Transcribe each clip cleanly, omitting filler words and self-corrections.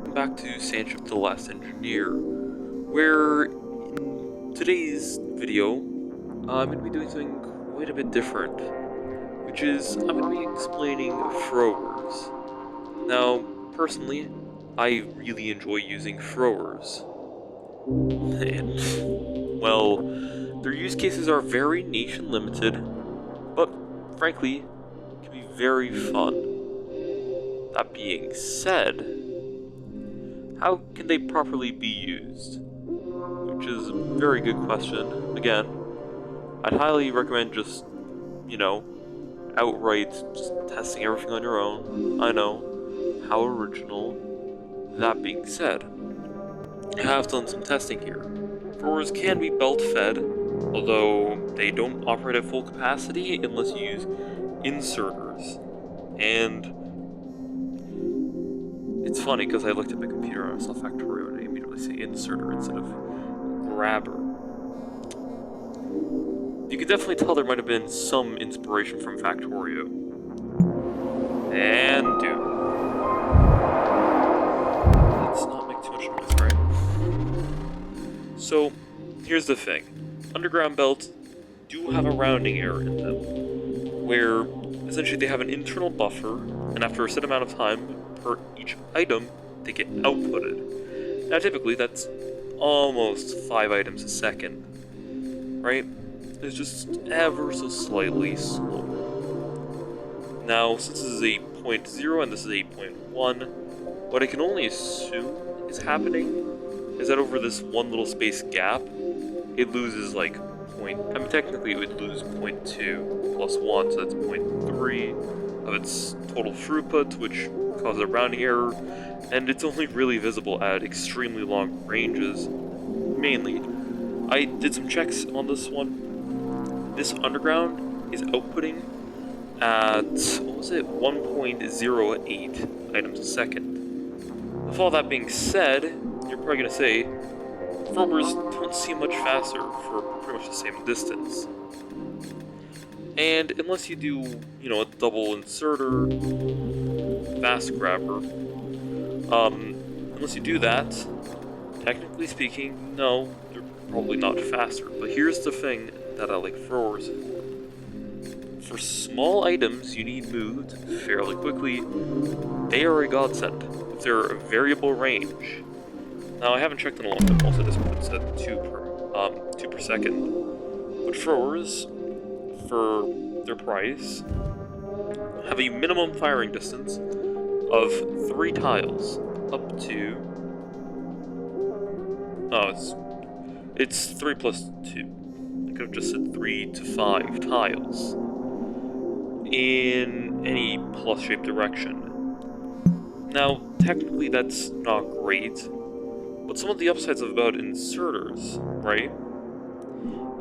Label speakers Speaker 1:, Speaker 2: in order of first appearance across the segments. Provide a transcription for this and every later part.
Speaker 1: welcome back to Sandship the Last Engineer, where in today's video, I'm going to be doing something quite a bit different, which is I'm going to be explaining throwers. Now, personally, I really enjoy using throwers, and, well, their use cases are very niche and limited, but frankly, can be very fun. That being said, how can they properly be used? Which is a very good question. Again, I'd highly recommend just, outright just testing everything on your own. I know, how original. That being said, I have done some testing here. Throwers can be belt fed, although they don't operate at full capacity unless you use inserters. And it's funny because I looked at my computer and I saw Factorio and I immediately say inserter instead of grabber. You can definitely tell there might have been some inspiration from Factorio. And do. Let's not make too much noise, right? So, here's the thing. Underground belts do have a rounding error in them, where essentially they have an internal buffer, and after a set amount of time per each item, they get outputted. Now typically that's almost 5 items a second, right? It's just ever so slightly slow. Now, since this is a 0.0 and this is a 0.1, what I can only assume is happening is that over this one little space gap, it loses technically it would lose 0.2 plus 1, so that's 0.3 of its total throughput, which causes a rounding error, and it's only really visible at extremely long ranges, mainly. I did some checks on this one. This underground is outputting at, 1.08 items a second. With all that being said, you're probably going to say, throwers don't seem much faster for pretty much the same distance. And unless you do, a double inserter, fast grabber, unless you do that, technically speaking, no, they're probably not faster. But here's the thing that I like throwers. For small items you need moved fairly quickly, they are a godsend. If they're a variable range. Now I haven't checked in a long time, also this one said 2 per second. But throwers, for their price, have a minimum firing distance of 3 tiles, up to... Oh, it's 3 plus 2. I could have just said 3 to 5 tiles in any plus-shaped direction. Now, technically that's not great, but some of the upsides about inserters, right?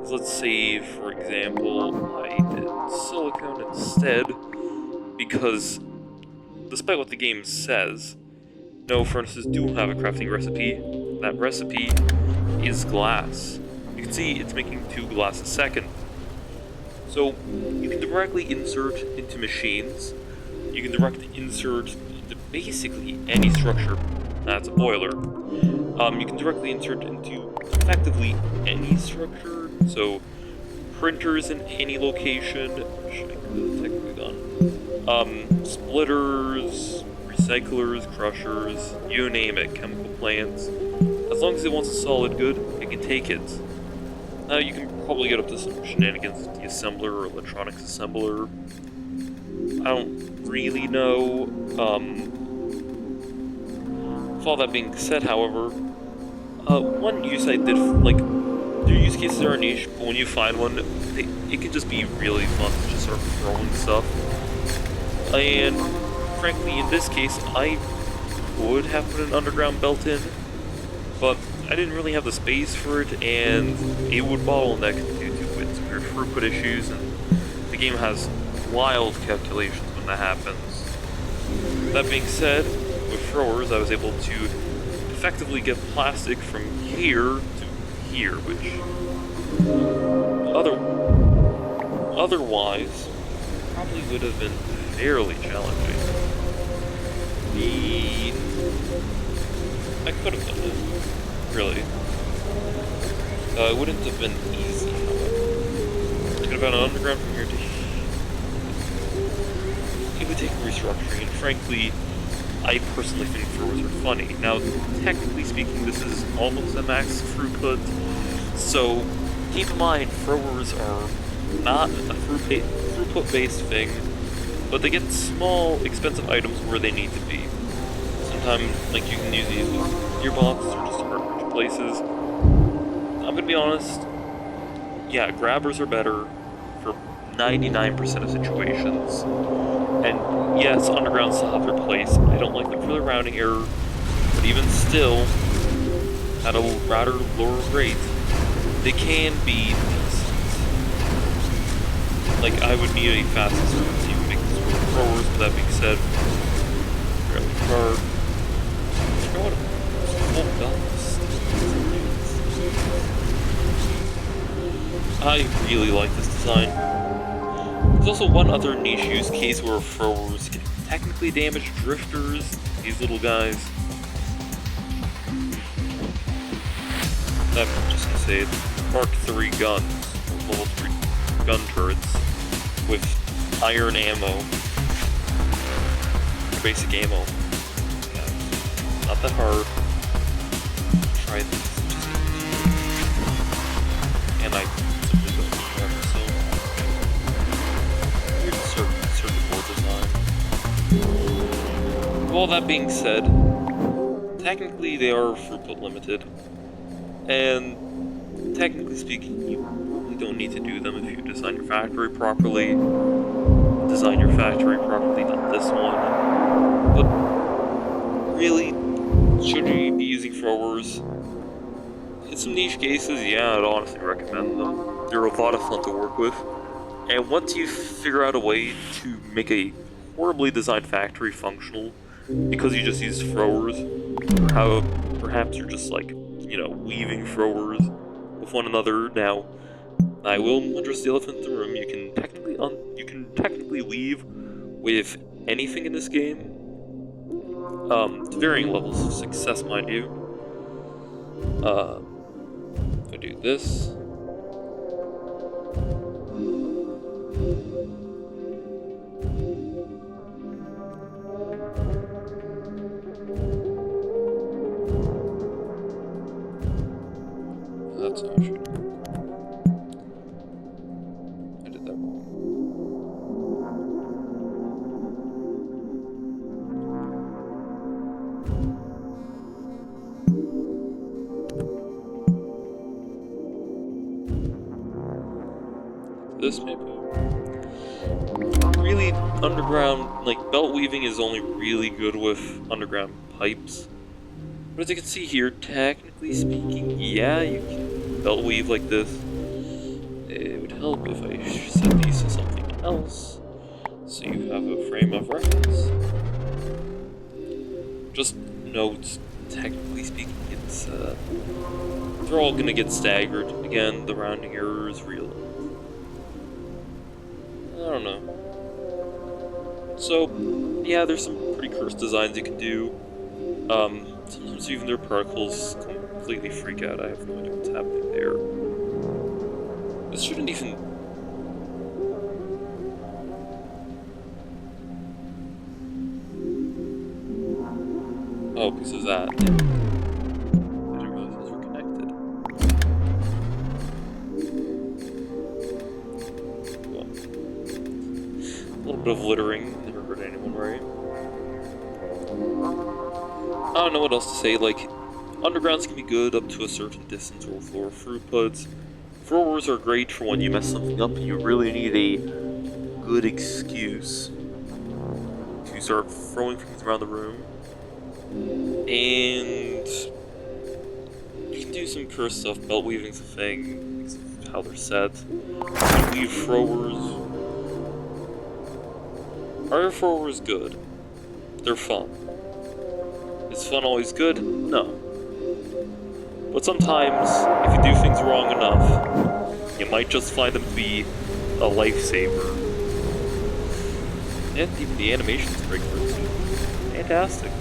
Speaker 1: Is, let's say, for example, I did silicone instead, because despite what the game says, no furnaces do have a crafting recipe. That recipe is glass. You can see it's making 2 glass a second. So you can directly insert into machines. You can directly insert into basically any structure. That's a boiler. You can directly insert into effectively any structure. So printers in any location, which I could have technically done. Splitters, recyclers, crushers, you name it, chemical plants. As long as it wants a solid good, it can take it. Now you can probably get up to some shenanigans with the assembler or electronics assembler. I don't really know. With all that being said, however, one use I did, their use cases are niche, but when you find one, it can just be really fun to just start throwing stuff. And frankly, in this case, I would have put an underground belt in, but I didn't really have the space for it, and it would bottleneck due to its weird throughput issues, and the game has wild calculations when that happens. That being said, with throwers, I was able to effectively get plastic from here to here, which otherwise probably would have been fairly challenging. I could have done it. Really. It wouldn't have been easy, however. I could have had an underground from here to here. It would take restructuring, and frankly, I personally think throwers are funny. Now, technically speaking, this is almost a max throughput, so keep in mind, throwers are not a throughput-based thing, but they get small, expensive items where they need to be. Sometimes, like, you can use these with gearboxes or just hard places. I'm gonna be honest, yeah, grabbers are better for 99% of situations. And yes, undergrounds still have their place. I don't like them for the rounding error, but even still, at a rather lower rate, they can be decent. Like, I would need a fast insertion to even make this work with throwers, but that being said, grab the card. You know what? Full guns. I really like this design. There's also one other niche use case where throwers can technically damage drifters, these little guys. I'm just gonna say it's Mark III guns, level 3 gun turrets, with iron ammo, basic ammo. Yeah, not that hard. Try this. And I simply don't know so. Weird circuit board design. With all that being said, technically they are throughput limited, and technically speaking, you probably don't need to do them if you design your factory properly. Not this one. But really, should you be using throwers? In some niche cases, yeah, I'd honestly recommend them. They're a lot of fun to work with. And once you figure out a way to make a horribly designed factory functional, because you just use throwers, or how perhaps you're just like, you know, weaving throwers with one another. Now, I will address the elephant in the room. You can technically weave with anything in this game, to varying levels of success, mind you. If I do this. That's how I should. I did that wrong. This maybe. Really, underground, like, belt weaving is only really good with underground pipes. But as you can see here, technically speaking, yeah, you can belt weave like this. It would help if I set these to something else, so you have a frame of reference. Just note, technically speaking, it's, they're all gonna get staggered. Again, the rounding error is real. I don't know. So, yeah, there's some pretty cursed designs you can do. Sometimes even their particles completely freak out. I have no idea what's happening there. This shouldn't even... Oh, because of that. I didn't realize those were connected. Well, a little bit of littering. Never hurt anyone, right? I don't know what else to say. Like, undergrounds can be good up to a certain distance or floor throughputs. Throwers are great for when you mess something up and you really need a good excuse to start throwing things around the room. And you can do some cursed stuff. Belt weaving's a thing, because of how they're set. You can weave throwers. Are your throwers good? They're fun. Is fun always good? No. But sometimes, if you do things wrong enough, you might just find them to be a lifesaver. And even the animation's great for it too. Fantastic.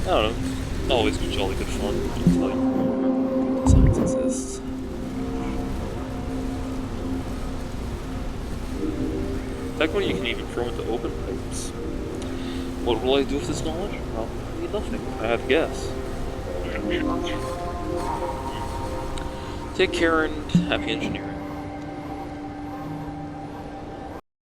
Speaker 1: I don't know. Always jolly good fun. I'll tell you. Science exists. Technically, you can even throw into open pipes. What will I do with this knowledge? Well, maybe nothing. I have to guess. Take care and happy engineering.